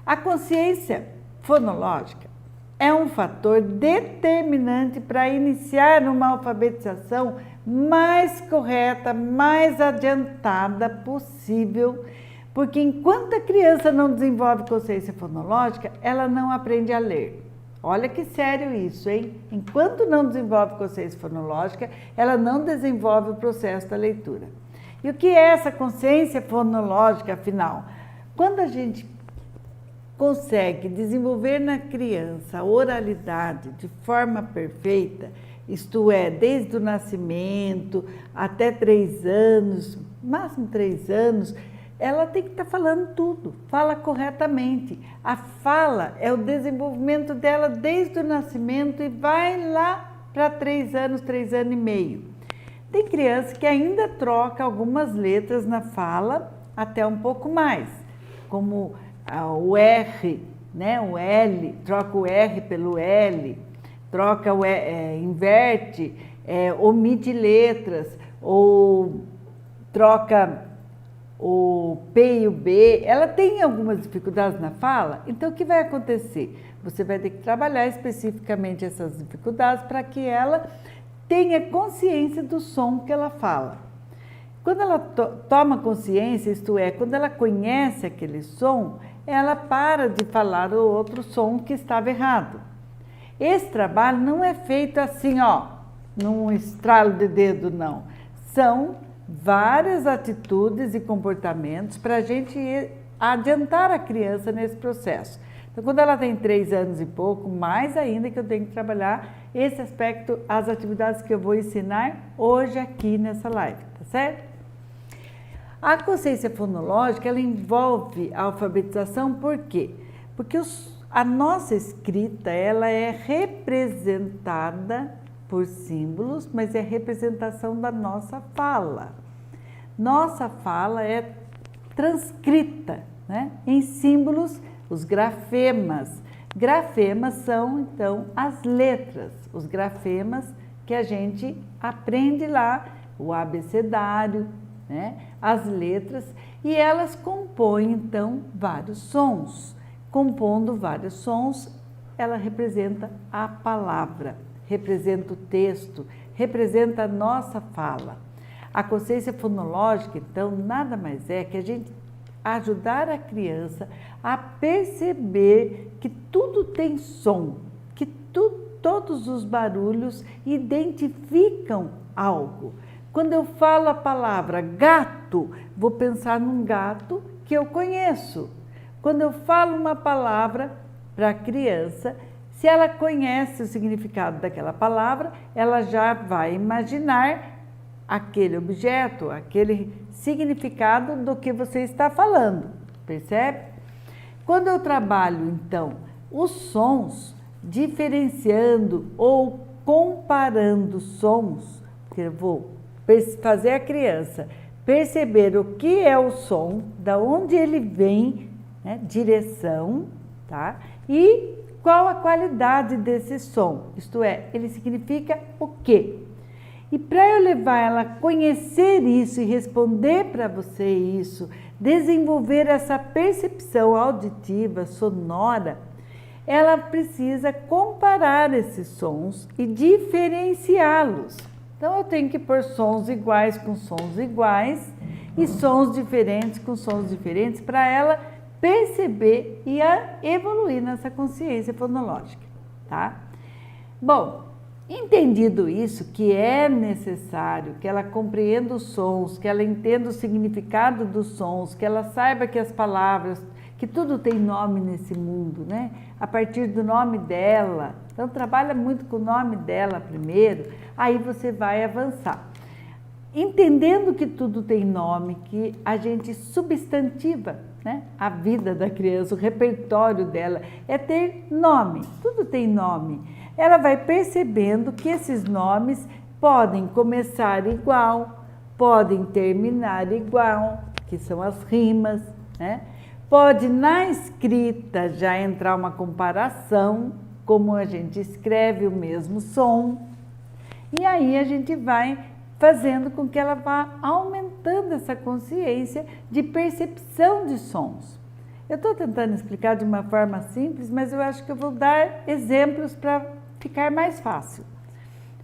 A consciência fonológica é um fator determinante para iniciar uma alfabetização mais correta, mais adiantada possível, porque enquanto a criança não desenvolve consciência fonológica, ela não aprende a ler. Olha que sério isso, hein? Enquanto não desenvolve consciência fonológica, ela não desenvolve o processo da leitura. E o que é essa consciência fonológica, afinal? Quando a gente consegue desenvolver na criança a oralidade de forma perfeita, isto é, desde o nascimento até 3 anos, máximo 3 anos, ela tem que estar falando tudo, fala corretamente. A fala é o desenvolvimento dela desde o nascimento e vai lá para 3 anos, 3 anos e meio. Tem criança que ainda troca algumas letras na fala até um pouco mais, como o R, né? O L, troca o R pelo L, troca inverte, omite letras, ou troca o P e o B. Ela tem algumas dificuldades na fala, então o que vai acontecer? Você vai ter que trabalhar especificamente essas dificuldades para que ela tenha consciência do som que ela fala. Quando ela toma consciência, isto é, quando ela conhece aquele som, ela para de falar o outro som que estava errado. Esse trabalho não é feito assim, ó, num estralo de dedo, não. São várias atitudes e comportamentos para a gente adiantar a criança nesse processo. Então, quando ela tem 3 anos e pouco, mais ainda que eu tenho que trabalhar esse aspecto, as atividades que eu vou ensinar hoje aqui nessa live, tá certo? A consciência fonológica, ela envolve a alfabetização, por quê? Porque a nossa escrita, ela é representada por símbolos, mas é representação da nossa fala. Nossa fala é transcrita, né, em símbolos, os grafemas. Grafemas são, então, as letras, os grafemas que a gente aprende lá, o abecedário, né, as letras, e elas compõem, então, vários sons. Compondo vários sons, ela representa a palavra, representa o texto, representa a nossa fala. A consciência fonológica, então, nada mais é que a gente ajudar a criança a perceber que tudo tem som, que todos os barulhos identificam algo. Quando eu falo a palavra gato, vou pensar num gato que eu conheço. Quando eu falo uma palavra para a criança, se ela conhece o significado daquela palavra, ela já vai imaginar aquele objeto, aquele significado do que você está falando, percebe? Quando eu trabalho, então, os sons, diferenciando ou comparando sons, que eu vou fazer a criança perceber o que é o som, da onde ele vem, né, direção, tá? E qual a qualidade desse som, isto é, ele significa o quê? E para eu levar ela a conhecer isso e responder para você isso, desenvolver essa percepção auditiva, sonora, ela precisa comparar esses sons e diferenciá-los. Então eu tenho que pôr sons iguais com sons iguais e sons diferentes com sons diferentes para ela perceber e evoluir nessa consciência fonológica, tá? Bom, entendido isso, que é necessário que ela compreenda os sons, que ela entenda o significado dos sons, que ela saiba que as palavras, que tudo tem nome nesse mundo, né? A partir do nome dela. Então, trabalha muito com o nome dela primeiro, aí você vai avançar. Entendendo que tudo tem nome, que a gente substantiva, né, a vida da criança, o repertório dela é ter nome, tudo tem nome. Ela vai percebendo que esses nomes podem começar igual, podem terminar igual, que são as rimas, né? Pode na escrita já entrar uma comparação, como a gente escreve o mesmo som, e aí a gente vai fazendo com que ela vá aumentando essa consciência de percepção de sons. Eu estou tentando explicar de uma forma simples, mas eu acho que eu vou dar exemplos para ficar mais fácil.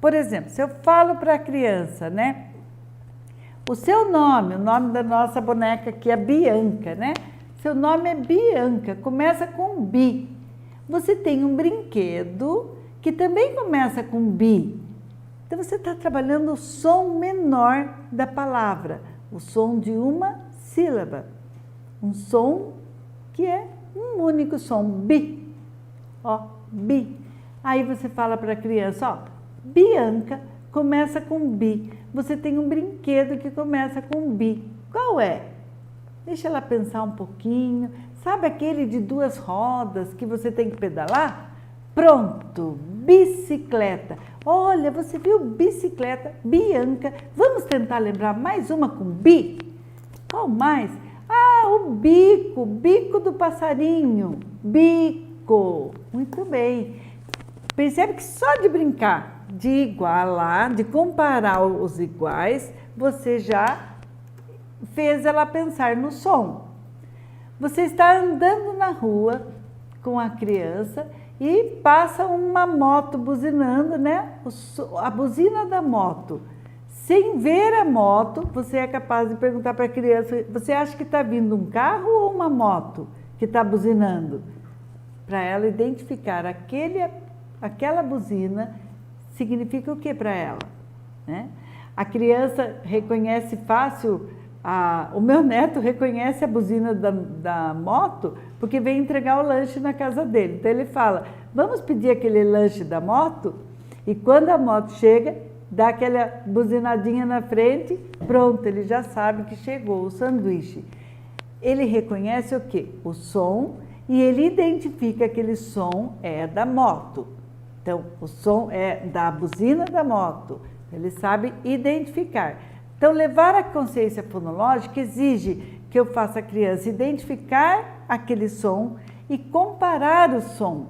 Por exemplo, se eu falo para a criança, né? O seu nome, o nome da nossa boneca aqui é Bianca, né? Seu nome é Bianca, começa com Bi. Você tem um brinquedo que também começa com Bi. Então você está trabalhando o som menor da palavra, o som de uma sílaba. Um som que é um único som, Bi. Ó, Bi. Aí você fala para a criança, ó, Bianca começa com Bi. Você tem um brinquedo que começa com Bi. Qual é? Deixa ela pensar um pouquinho. Sabe aquele de 2 rodas que você tem que pedalar? Pronto, bicicleta. Olha, você viu bicicleta, Bianca. Vamos tentar lembrar mais uma com Bi? Qual mais? Ah, o bico, bico do passarinho. Bico. Muito bem. Percebe que só de brincar, de igualar, de comparar os iguais, você já fez ela pensar no som. Você está andando na rua com a criança e passa uma moto buzinando, né? A buzina da moto. Sem ver a moto, você é capaz de perguntar para a criança, você acha que está vindo um carro ou uma moto que está buzinando? Para ela identificar aquela buzina, significa o que para ela? Né? A criança reconhece fácil, o meu neto reconhece a buzina da moto porque vem entregar o lanche na casa dele. Então ele fala, vamos pedir aquele lanche da moto? E quando a moto chega, dá aquela buzinadinha na frente, pronto, ele já sabe que chegou o sanduíche. Ele reconhece o quê? O som, e ele identifica que aquele som é da moto. Então, o som é da buzina da moto. Ele sabe identificar. Então, levar a consciência fonológica exige que eu faça a criança identificar aquele som e comparar o som.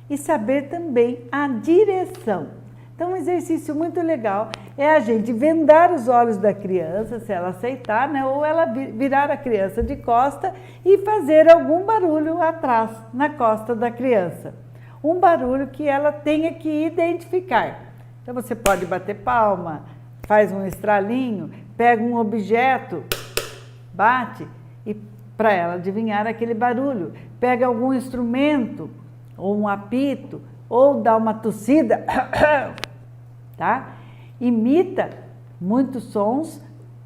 E saber também a direção. Então, um exercício muito legal é a gente vendar os olhos da criança, se ela aceitar, né? Ou ela virar a criança de costa e fazer algum barulho atrás, na costa da criança. Um barulho que ela tenha que identificar. Então, você pode bater palma, faz um estralinho, pega um objeto, bate, e para ela adivinhar aquele barulho. Pega algum instrumento, ou um apito, ou dá uma tossida, tá? Imita muitos sons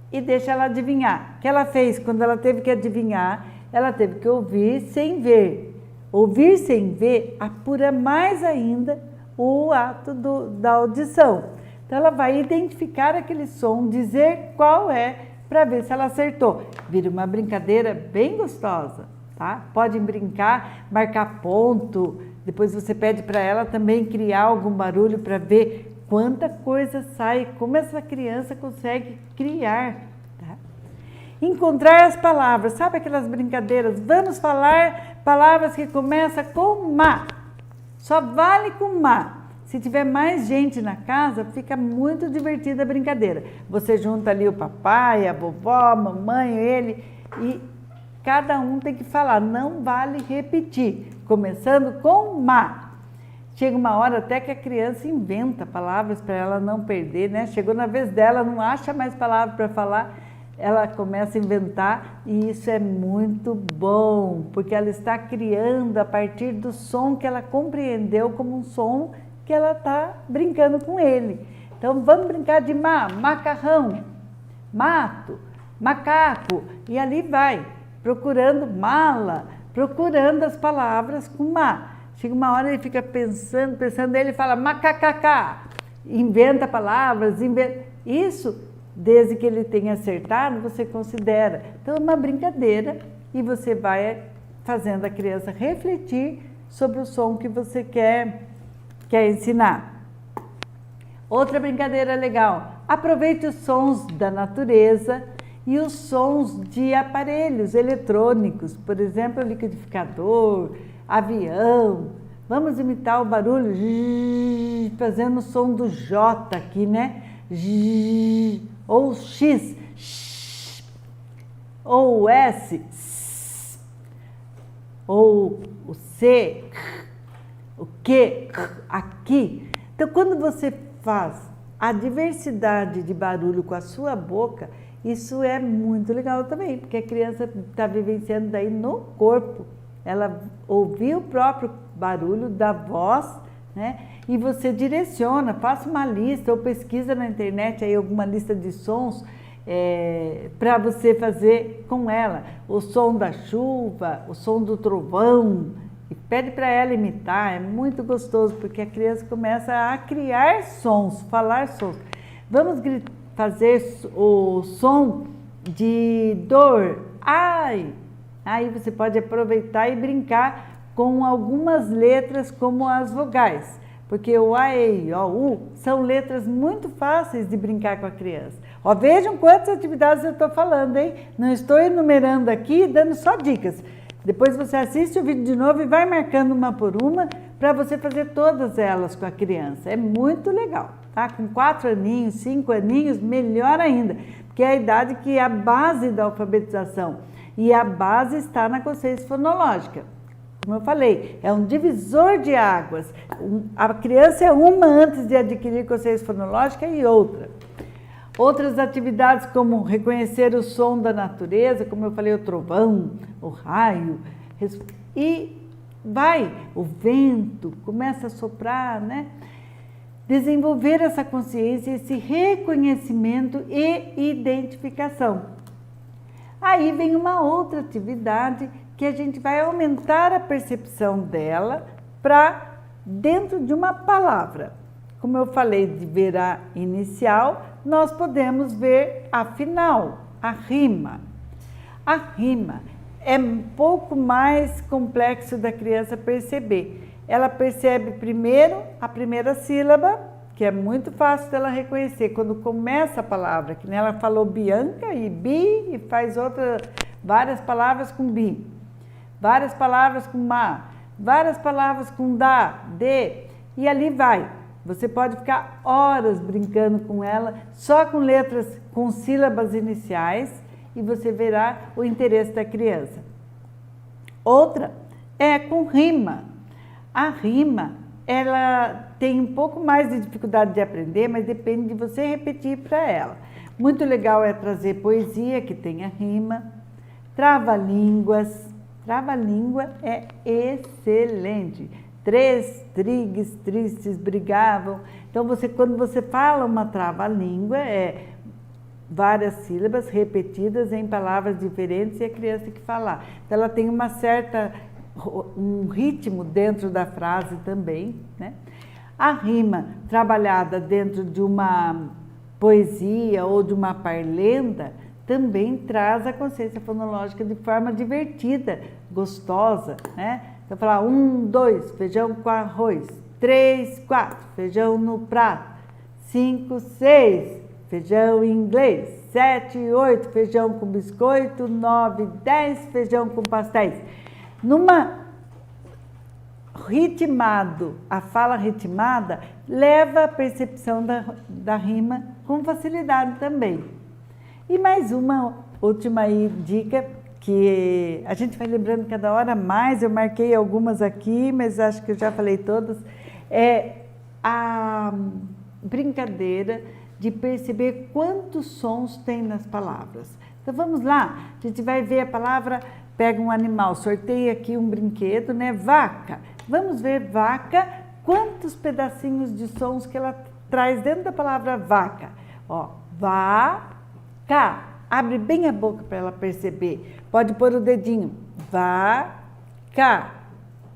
e deixa ela adivinhar. O que ela fez quando ela teve que adivinhar? Ela teve que ouvir sem ver. Ouvir sem ver apura mais ainda o ato da audição. Então, ela vai identificar aquele som, dizer qual é, para ver se ela acertou. Vira uma brincadeira bem gostosa, tá? Pode brincar, marcar ponto. Depois você pede para ela também criar algum barulho para ver quanta coisa sai, como essa criança consegue criar. Tá? Encontrar as palavras, sabe aquelas brincadeiras? Vamos falar palavras que começam com ma. Só vale com ma. Se tiver mais gente na casa, fica muito divertida a brincadeira. Você junta ali o papai, a vovó, a mamãe, ele, e cada um tem que falar, não vale repetir, começando com ma. Chega uma hora até que a criança inventa palavras para ela não perder, né? Chegou na vez dela, não acha mais palavra para falar, ela começa a inventar e isso é muito bom, porque ela está criando a partir do som que ela compreendeu como um som que ela está brincando com ele. Então, vamos brincar de macarrão, mato, macaco, e ali vai, procurando mala, procurando as palavras com ma. Chega uma hora ele fica pensando, ele fala macacacá, inventa palavras, isso, desde que ele tenha acertado, você considera. Então, é uma brincadeira e você vai fazendo a criança refletir sobre o som que você quer ensinar. Outra brincadeira legal, aproveite os sons da natureza e os sons de aparelhos eletrônicos, por exemplo, liquidificador, avião. Vamos imitar o barulho, fazendo o som do J aqui, né? Ou X, ou S. ou o C, o que, aqui. Então, quando você faz a diversidade de barulho com a sua boca, isso é muito legal também, porque a criança está vivenciando daí no corpo. Ela ouviu o próprio barulho da voz, né? E você direciona, faça uma lista ou pesquisa na internet aí alguma lista de sons para você fazer com ela. O som da chuva, o som do trovão, e pede para ela imitar, é muito gostoso, porque a criança começa a criar sons, falar sons. Vamos fazer o som de dor, ai! Aí você pode aproveitar e brincar com algumas letras como as vogais, porque o A, E, I, O, U são letras muito fáceis de brincar com a criança. Ó, vejam quantas atividades eu estou falando, hein? Não estou enumerando aqui, dando só dicas. Depois você assiste o vídeo de novo e vai marcando uma por uma para você fazer todas elas com a criança. É muito legal, tá? Com 4 aninhos, 5 aninhos, melhor ainda, porque é a idade que é a base da alfabetização. E a base está na consciência fonológica. Como eu falei, é um divisor de águas. A criança é uma antes de adquirir consciência fonológica e outra. Outras atividades como reconhecer o som da natureza, como eu falei, o trovão, o raio, e vai, o vento começa a soprar, né? Desenvolver essa consciência, esse reconhecimento e identificação. Aí vem uma outra atividade que a gente vai aumentar a percepção dela para dentro de uma palavra. Como eu falei de ver a inicial, nós podemos ver a final, a rima. A rima é um pouco mais complexo da criança perceber. Ela percebe primeiro a primeira sílaba, que é muito fácil dela reconhecer. Quando começa a palavra, que nem ela falou Bianca e bi, e faz várias palavras com bi, várias palavras com ma, várias palavras com da, de, e ali vai. Você pode ficar horas brincando com ela, só com letras, com sílabas iniciais, e você verá o interesse da criança. Outra é com rima. A rima, ela tem um pouco mais de dificuldade de aprender, mas depende de você repetir para ela. Muito legal é trazer poesia que tenha rima, trava-línguas. Trava-língua é excelente. 3 trigues tristes brigavam. Então, quando você fala uma trava-língua, é várias sílabas repetidas em palavras diferentes e a criança tem que falar. Então, ela tem um ritmo dentro da frase também, né? A rima trabalhada dentro de uma poesia ou de uma parlenda também traz a consciência fonológica de forma divertida, gostosa, né? Então, falar 1, 2, feijão com arroz, 3, 4, feijão no prato, 5, 6, feijão em inglês, 7, 8, feijão com biscoito, 9, 10, feijão com pastéis. A fala ritmada leva a percepção da rima com facilidade também. E mais uma última dica, que a gente vai lembrando cada hora mais, eu marquei algumas aqui, mas acho que eu já falei todas, é a brincadeira de perceber quantos sons tem nas palavras. Então vamos lá, a gente vai ver a palavra, pega um animal, sorteia aqui um brinquedo, né? Vaca. Vamos ver vaca, quantos pedacinhos de sons que ela traz dentro da palavra vaca. Ó, vaca. Abre bem a boca para ela perceber. Pode pôr o dedinho. Vaca.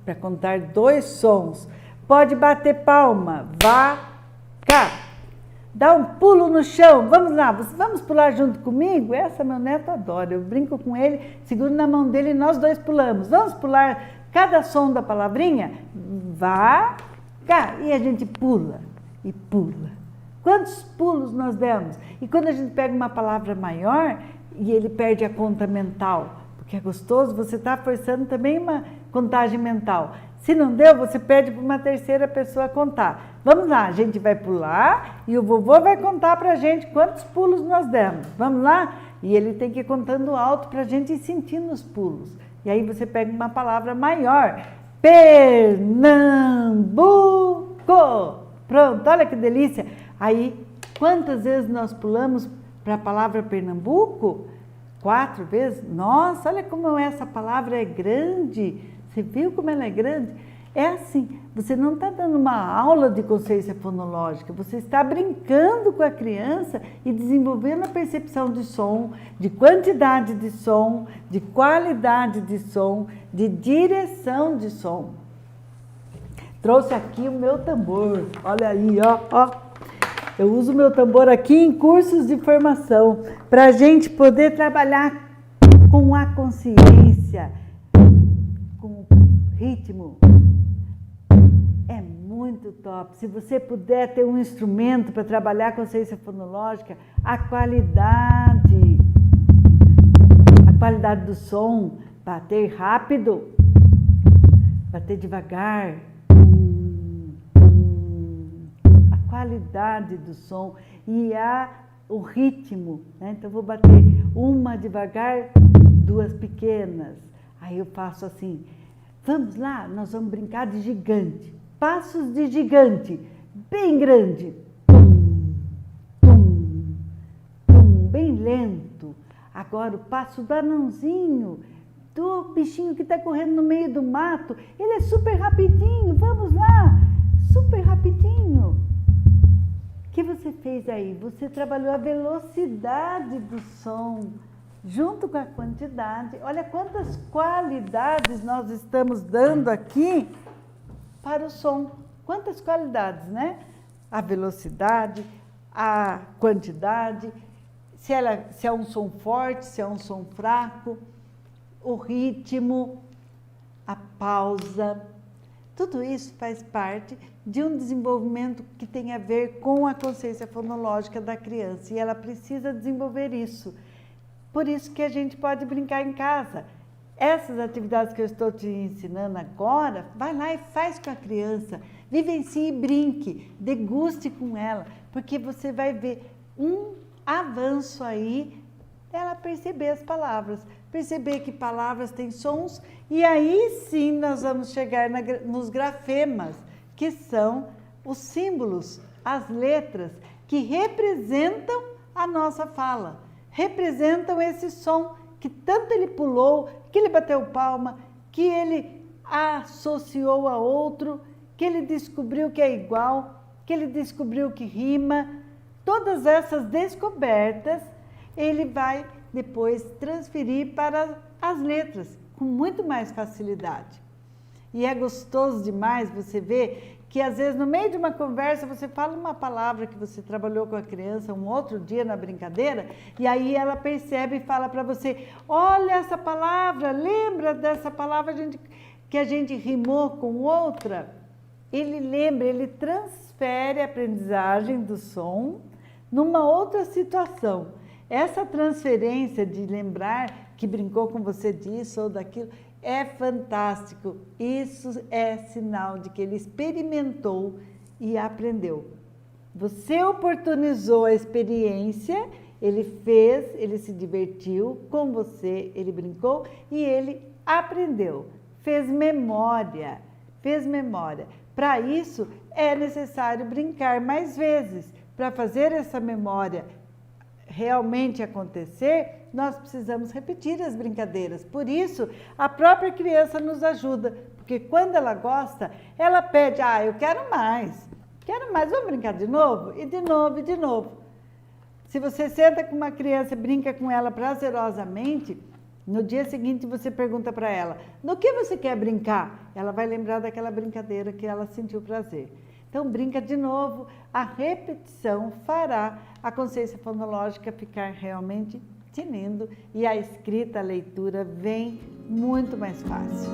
Para contar 2 sons. Pode bater palma. Vaca. Dá um pulo no chão. Vamos lá, vamos pular junto comigo? Essa meu neto adora. Eu brinco com ele, seguro na mão dele e nós 2 pulamos. Vamos pular cada som da palavrinha? Vaca. E a gente pula e pula. Quantos pulos nós demos? E quando a gente pega uma palavra maior e ele perde a conta mental, porque é gostoso, você está forçando também uma contagem mental. Se não deu, você pede para uma terceira pessoa contar. Vamos lá, a gente vai pular e o vovô vai contar para a gente quantos pulos nós demos. Vamos lá? E ele tem que ir contando alto para a gente ir sentindo os pulos. E aí você pega uma palavra maior. Pernambuco. Pronto, olha que delícia. Aí, quantas vezes nós pulamos para a palavra Pernambuco? 4 vezes? Nossa, olha como essa palavra é grande. Você viu como ela é grande? É assim, você não está dando uma aula de consciência fonológica, você está brincando com a criança e desenvolvendo a percepção de som, de quantidade de som, de qualidade de som, de direção de som. Trouxe aqui o meu tambor, olha aí, ó. Eu uso o meu tambor aqui em cursos de formação, para a gente poder trabalhar com a consciência, com o ritmo. É muito top. Se você puder ter um instrumento para trabalhar a consciência fonológica, a qualidade do som, bater rápido, bater devagar, a qualidade do som e o ritmo, né? Então, vou bater uma devagar, 2 pequenas. Aí eu faço assim, vamos lá, nós vamos brincar de gigante. Passos de gigante, bem grande. Tum, tum, tum, bem lento. Agora o passo do anãozinho, do bichinho que está correndo no meio do mato. Ele é super rapidinho, vamos lá, super rapidinho. O que você fez aí? Você trabalhou a velocidade do som, junto com a quantidade. Olha quantas qualidades nós estamos dando aqui para o som. Quantas qualidades, né? A velocidade, a quantidade, se é um som forte, se é um som fraco, o ritmo, a pausa. Tudo isso faz parte de um desenvolvimento que tem a ver com a consciência fonológica da criança e ela precisa desenvolver isso. Por isso que a gente pode brincar em casa. Essas atividades que eu estou te ensinando agora, vai lá e faz com a criança. Vivencie e brinque, deguste com ela, porque você vai ver um avanço aí, ela perceber as palavras, perceber que palavras têm sons, e aí sim nós vamos chegar nos grafemas, que são os símbolos, as letras, que representam a nossa fala, representam esse som que tanto ele pulou, que ele bateu palma, que ele associou a outro, que ele descobriu que é igual, que ele descobriu que rima. Todas essas descobertas, ele vai depois transferir para as letras, com muito mais facilidade. E é gostoso demais você ver que às vezes no meio de uma conversa você fala uma palavra que você trabalhou com a criança um outro dia na brincadeira e aí ela percebe e fala para você, olha essa palavra, lembra dessa palavra que a gente rimou com outra? Ele lembra, ele transfere a aprendizagem do som numa outra situação. Essa transferência de lembrar que brincou com você disso ou daquilo, é fantástico. Isso é sinal de que ele experimentou e aprendeu. Você oportunizou a experiência, ele fez, ele se divertiu com você, ele brincou e ele aprendeu. Fez memória, fez memória. Para isso, é necessário brincar mais vezes. Para fazer essa memória realmente acontecer, nós precisamos repetir as brincadeiras. Por isso, a própria criança nos ajuda, porque quando ela gosta, ela pede, eu quero mais, vamos brincar de novo? E de novo, e de novo. Se você senta com uma criança e brinca com ela prazerosamente, no dia seguinte você pergunta para ela, no que você quer brincar? Ela vai lembrar daquela brincadeira que ela sentiu prazer. Então, brinca de novo, a repetição fará a consciência fonológica ficar realmente tinindo e a escrita, a leitura vem muito mais fácil.